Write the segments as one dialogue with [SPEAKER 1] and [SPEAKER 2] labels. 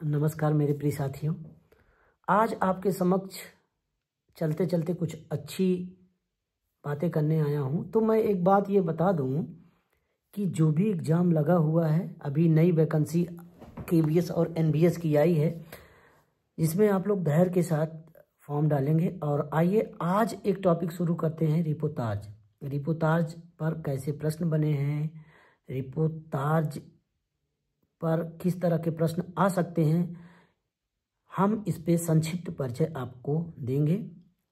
[SPEAKER 1] नमस्कार मेरे प्रिय साथियों। आज आपके समक्ष चलते चलते कुछ अच्छी बातें करने आया हूं। तो मैं एक बात ये बता दूं कि जो भी एग्ज़ाम लगा हुआ है, अभी नई वैकेंसी केवीएस और एनबीएस की आई है, जिसमें आप लोग धैर्य के साथ फॉर्म डालेंगे। और आइए आज एक टॉपिक शुरू करते हैं, रिपोर्टाज। रिपोर्टाज पर कैसे प्रश्न बने हैं, रिपोर्टाज पर किस तरह के प्रश्न आ सकते हैं, हम इस पे संक्षिप्त परिचय आपको देंगे।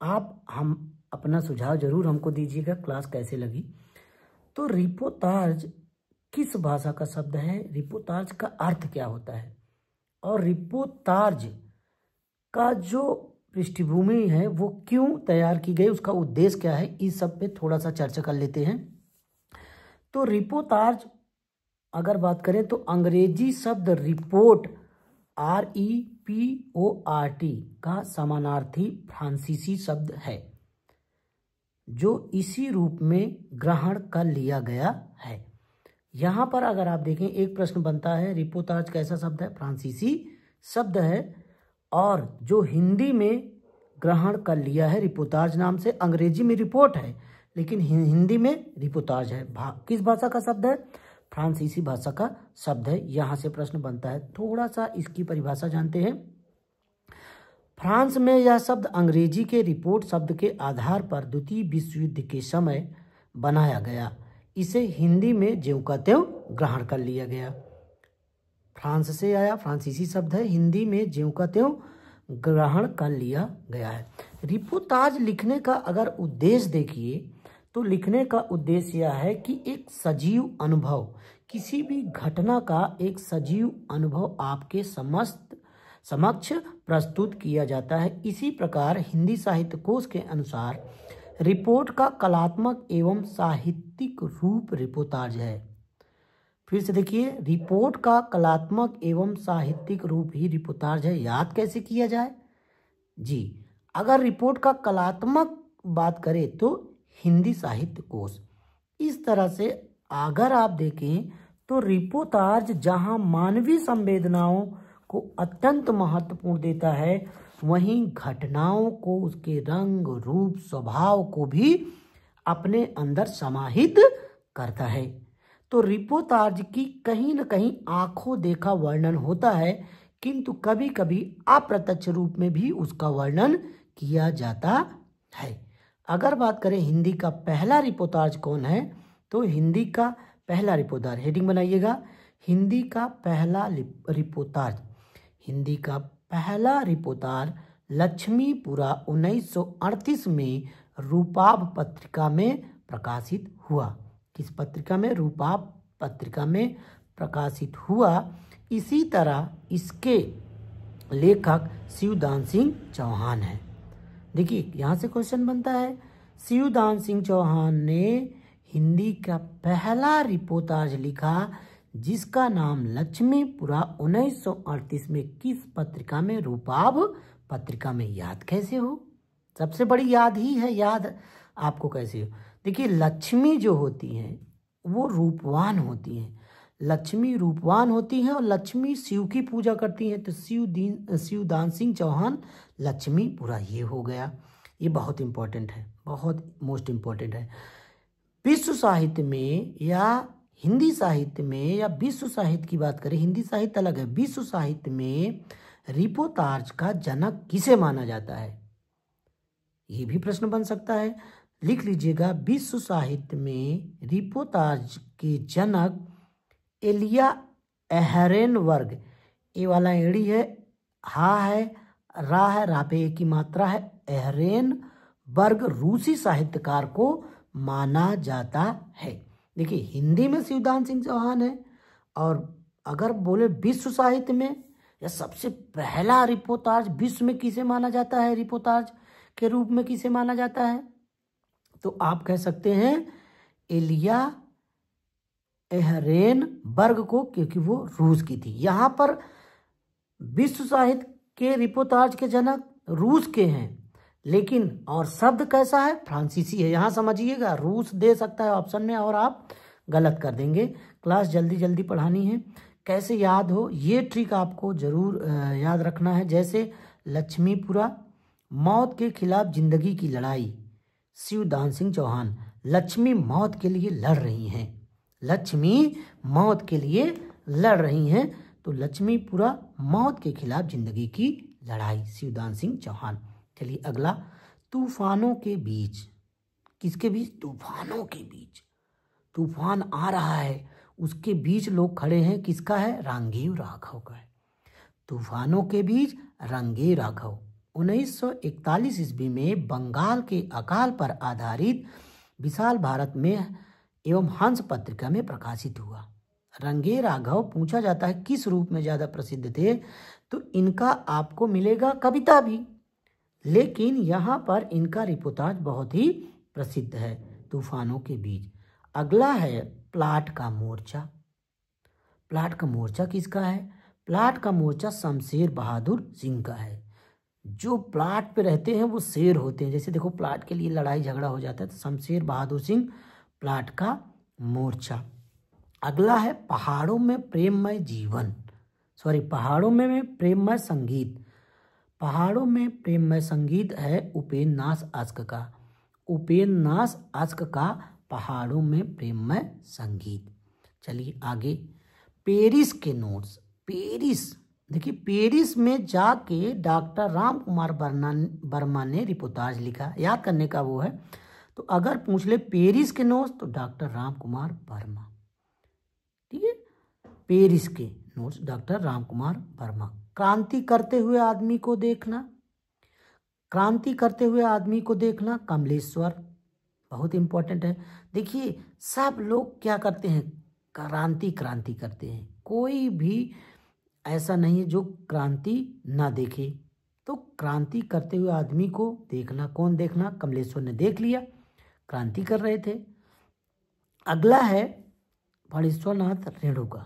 [SPEAKER 1] हम अपना सुझाव जरूर हमको दीजिएगा, क्लास कैसे लगी। तो रिपोर्टाज किस भाषा का शब्द है, रिपोर्टाज का अर्थ क्या होता है, और रिपोर्टाज का जो पृष्ठभूमि है वो क्यों तैयार की गई, उसका उद्देश्य क्या है, इस सब पे थोड़ा सा चर्चा कर लेते हैं। तो रिपोर्टाज अगर बात करें तो अंग्रेजी शब्द रिपोर्ट REPORT का समानार्थी फ्रांसीसी शब्द है, जो इसी रूप में ग्रहण कर लिया गया है। यहाँ पर अगर आप देखें एक प्रश्न बनता है, रिपोर्टाज कैसा शब्द है, फ्रांसीसी शब्द है, और जो हिंदी में ग्रहण कर लिया है रिपोर्टाज नाम से। अंग्रेजी में रिपोर्ट है लेकिन हिंदी में रिपोर्टाज है। किस भाषा का शब्द है, फ्रांसीसी भाषा का शब्द है। यहाँ से प्रश्न बनता है, थोड़ा सा इसकी परिभाषा जानते हैं। फ्रांस में यह शब्द अंग्रेजी के रिपोर्ट शब्द के आधार पर द्वितीय विश्व युद्ध के समय बनाया गया। इसे हिंदी में ज्यों का त्यों ग्रहण कर लिया गया। फ्रांस से आया, फ्रांसीसी शब्द है, हिंदी में ज्यों का त्यों ग्रहण कर लिया गया है। रिपोर्टाज लिखने का अगर उद्देश्य देखिए तो लिखने का उद्देश्य यह है कि एक सजीव अनुभव, किसी भी घटना का एक सजीव अनुभव आपके समक्ष प्रस्तुत किया जाता है। इसी प्रकार हिंदी साहित्य कोश के अनुसार रिपोर्ट का कलात्मक एवं साहित्यिक रूप रिपोर्टाज है। फिर से देखिए, रिपोर्ट का कलात्मक एवं साहित्यिक रूप ही रिपोर्टाज है। याद कैसे किया जाए जी, अगर रिपोर्ट का कलात्मक बात करें तो हिंदी साहित्य कोश। इस तरह से अगर आप देखें तो रिपोर्टाज जहां मानवीय संवेदनाओं को अत्यंत महत्वपूर्ण देता है, वहीं घटनाओं को, उसके रंग रूप स्वभाव को भी अपने अंदर समाहित करता है। तो रिपोर्टाज की कहीं न कहीं आंखों देखा वर्णन होता है, किंतु कभी कभी अप्रत्यक्ष रूप में भी उसका वर्णन किया जाता है। अगर बात करें हिंदी का पहला रिपोर्टाज कौन है, तो हिंदी का पहला रिपोर्टाज, हेडिंग बनाइएगा, हिंदी का पहला रिपोर्टाज। हिंदी का पहला रिपोर्टाज लक्ष्मीपुरा 1938 में रूपाभ पत्रिका में प्रकाशित हुआ। किस पत्रिका में, रूपाभ पत्रिका में प्रकाशित हुआ। इसी तरह इसके लेखक शिवदान सिंह चौहान हैं। देखिए यहाँ से क्वेश्चन बनता है, शिवदान सिंह चौहान ने हिंदी का पहला रिपोर्टाज लिखा जिसका नाम लक्ष्मीपुरा 1938 में किस पत्रिका में, रूपाभ पत्रिका में। याद कैसे हो, सबसे बड़ी याद ही है, याद आपको कैसे हो। देखिए लक्ष्मी जो होती हैं वो रूपवान होती हैं, लक्ष्मी रूपवान होती हैं, और लक्ष्मी शिव की पूजा करती हैं। तो शिवदान सिंह चौहान लक्ष्मीपुरा, ये हो गया। ये बहुत इंपॉर्टेंट है, बहुत मोस्ट इम्पॉर्टेंट है। विश्व साहित्य में या हिंदी साहित्य में या विश्व साहित्य की बात करें, हिंदी साहित्य अलग है, विश्व साहित्य में रिपोर्टाज का जनक किसे माना जाता है, ये भी प्रश्न बन सकता है। लिख लीजिएगा, विश्व साहित्य में रिपोर्टाज के जनक एलिया एहरेनबर्ग, ए वाला एड़ी है, हा है, रा है, रा पे एक की मात्रा है, एहरेनबर्ग रूसी साहित्यकार को माना जाता है। देखिए हिंदी में शिवदान सिंह चौहान है, और अगर बोले विश्व साहित्य में या सबसे पहला रिपोर्टाज विश्व में किसे माना जाता है, रिपोर्टाज के रूप में किसे माना जाता है, तो आप कह सकते हैं एलिया एहरेनबर्ग को, क्योंकि वो रूस की थी। यहाँ पर विश्व साहित्य के रिपोर्टाज के जनक रूस के हैं, लेकिन और शब्द कैसा है, फ्रांसीसी है। यहाँ समझिएगा, रूस दे सकता है ऑप्शन में और आप गलत कर देंगे। क्लास जल्दी जल्दी पढ़ानी है, कैसे याद हो, ये ट्रिक आपको जरूर याद रखना है। जैसे लक्ष्मीपुरा, मौत के खिलाफ जिंदगी की लड़ाई, शिवदान सिंह चौहान। लक्ष्मी मौत के लिए लड़ रही हैं, लक्ष्मी मौत के लिए लड़ रही हैं, तो लक्ष्मीपुरा मौत के खिलाफ जिंदगी की लड़ाई, शिवदान सिंह चौहान। चलिए अगला, तूफानों के बीच, किसके बीच? तूफानों के बीच। तूफान आ रहा है, उसके बीच लोग खड़े हैं, किसका है? रांगेय राघव का है। तूफानों के बीच रांगेय राघव 1941 ईस्वी में बंगाल के अकाल पर आधारित विशाल भारत में एवं हंस पत्रिका में प्रकाशित हुआ। रांगेय राघव पूछा जाता है किस रूप में ज़्यादा प्रसिद्ध थे, तो इनका आपको मिलेगा कविता भी, लेकिन यहाँ पर इनका रिपोर्टाज बहुत ही प्रसिद्ध है, तूफानों के बीच। अगला है प्लाट का मोर्चा। प्लाट का मोर्चा किसका है? प्लाट का मोर्चा शमशेर बहादुर सिंह का है। जो प्लाट पे रहते हैं वो शेर होते हैं, जैसे देखो प्लाट के लिए लड़ाई झगड़ा हो जाता है, तो शमशेर बहादुर सिंह, प्लाट का मोर्चा। अगला है पहाड़ों में प्रेममय जीवन, पहाड़ों में प्रेममय संगीत। पहाड़ों में प्रेममय संगीत है उपेंद्र नाथ आस्क का। उपेंद्र नाथ आस्क का पहाड़ों में प्रेममय संगीत। चलिए आगे, पेरिस के नोट्स। पेरिस, देखिए पेरिस में जाके डॉक्टर राम कुमार वर्मा ने रिपोर्टाज लिखा, याद करने का वो है। तो अगर पूछ ले पेरिस के नोट्स, तो डॉक्टर राम कुमार वर्मा, ठीक है। पेरिस के नोट्स डॉक्टर राम कुमार वर्मा। क्रांति करते हुए आदमी को देखना, क्रांति करते हुए आदमी को देखना, कमलेश्वर, बहुत इंपॉर्टेंट है। देखिए सब लोग क्या करते हैं? क्रांति करते हैं, कोई भी ऐसा नहीं है जो क्रांति ना देखे। तो क्रांति करते हुए आदमी को देखना, कौन देखना? कमलेश्वर ने देख लिया, क्रांति कर रहे थे। अगला है फणीश्वरनाथ रेणुका।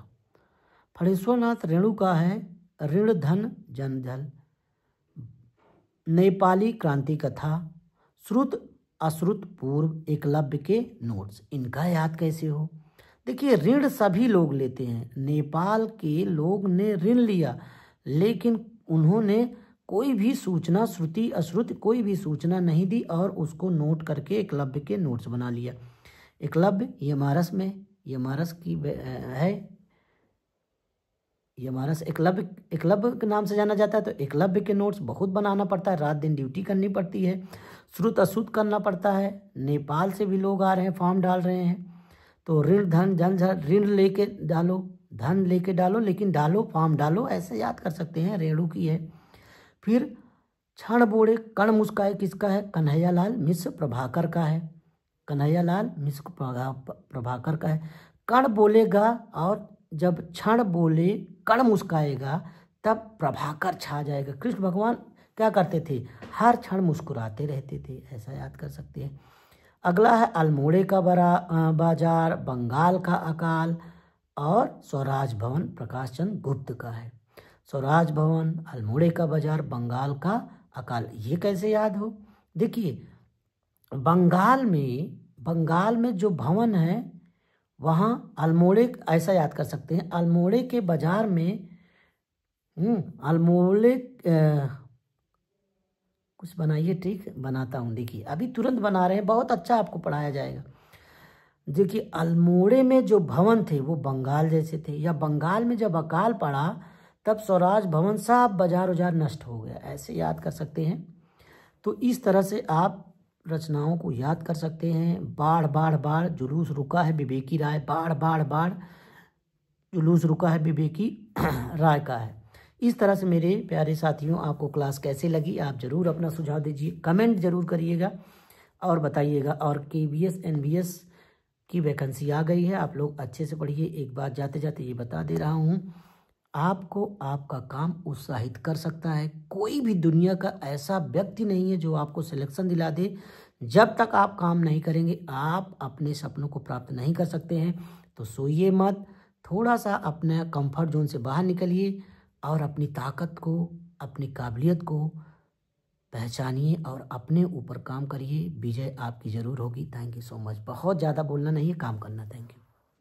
[SPEAKER 1] फणीश्वरनाथ रेणुका है ऋण धन जन जल, नेपाली क्रांति कथा, श्रुत अश्रुत पूर्व, एकलव्य के नोट्स। इनका याद कैसे हो? देखिए ऋण सभी लोग लेते हैं, नेपाल के लोग ने ऋण लिया, लेकिन उन्होंने कोई भी सूचना, श्रुति अश्रुति कोई भी सूचना नहीं दी और उसको नोट करके एकलव्य के नोट्स बना लिया। एकलव्य यमारस में, यमारस की है, यमारस एकलव्य के नाम से जाना जाता है। तो एकलव्य के नोट्स बहुत बनाना पड़ता है, रात दिन ड्यूटी करनी पड़ती है, श्रुत अश्रुत करना पड़ता है। नेपाल से भी लोग आ रहे हैं, फॉर्म डाल रहे हैं, तो ऋण धन जन जल, ऋण लेके डालो, धन लेके डालो, लेकिन डालो, फॉर्म डालो, ऐसे याद कर सकते हैं। रेणु की है। फिर क्षण बोड़े कण मुस्काए, किसका है? कन्हैयालाल मिश्र प्रभाकर का है। कन्हैयालाल मिश्र प्रभाकर का है। कण बोलेगा और जब क्षण बोले कण मुस्काएगा तब प्रभाकर छा जाएगा। कृष्ण भगवान क्या करते थे? हर क्षण मुस्कुराते रहते थे, ऐसा याद कर सकते हैं। अगला है अल्मोड़े का बाजार, बंगाल का अकाल और स्वराज भवन, प्रकाश चंद्र गुप्त का है। स्वराज भवन, अल्मोड़े का बाजार, बंगाल का अकाल, ये कैसे याद हो? देखिए बंगाल में जो भवन है वहाँ अल्मोड़े, ऐसा याद कर सकते हैं, अल्मोड़े के बाजार में अल्मोड़े कुछ बनाइए, ठीक बनाता हूँ। देखिए अभी तुरंत बना रहे हैं, बहुत अच्छा आपको पढ़ाया जाएगा। देखिए अल्मोड़े में जो भवन थे वो बंगाल जैसे थे, या बंगाल में जब अकाल पड़ा तब स्वराज भवन सब बाजार उजार नष्ट हो गया, ऐसे याद कर सकते हैं। तो इस तरह से आप रचनाओं को याद कर सकते हैं। बाढ़ बाढ़ बाढ़, जुलूस रुका है विवेकी राय, बाढ़ बाढ़ बाढ़, जुलूस रुका है विवेकी राय का है। इस तरह से मेरे प्यारे साथियों आपको क्लास कैसे लगी आप ज़रूर अपना सुझाव दीजिए, कमेंट ज़रूर करिएगा और बताइएगा। और KVS NVS की वैकेंसी आ गई है, आप लोग अच्छे से पढ़िए। एक बात जाते जाते ये बता दे रहा हूँ, आपको आपका काम उत्साहित कर सकता है। कोई भी दुनिया का ऐसा व्यक्ति नहीं है जो आपको सिलेक्शन दिला दे। जब तक आप काम नहीं करेंगे आप अपने सपनों को प्राप्त नहीं कर सकते हैं। तो सोइए मत, थोड़ा सा अपने कंफर्ट जोन से बाहर निकलिए और अपनी ताकत को, अपनी काबिलियत को पहचानिए और अपने ऊपर काम करिए। विजय आपकी ज़रूर होगी। Thank you so much. बहुत ज़्यादा बोलना नहीं है, काम करना। Thank you.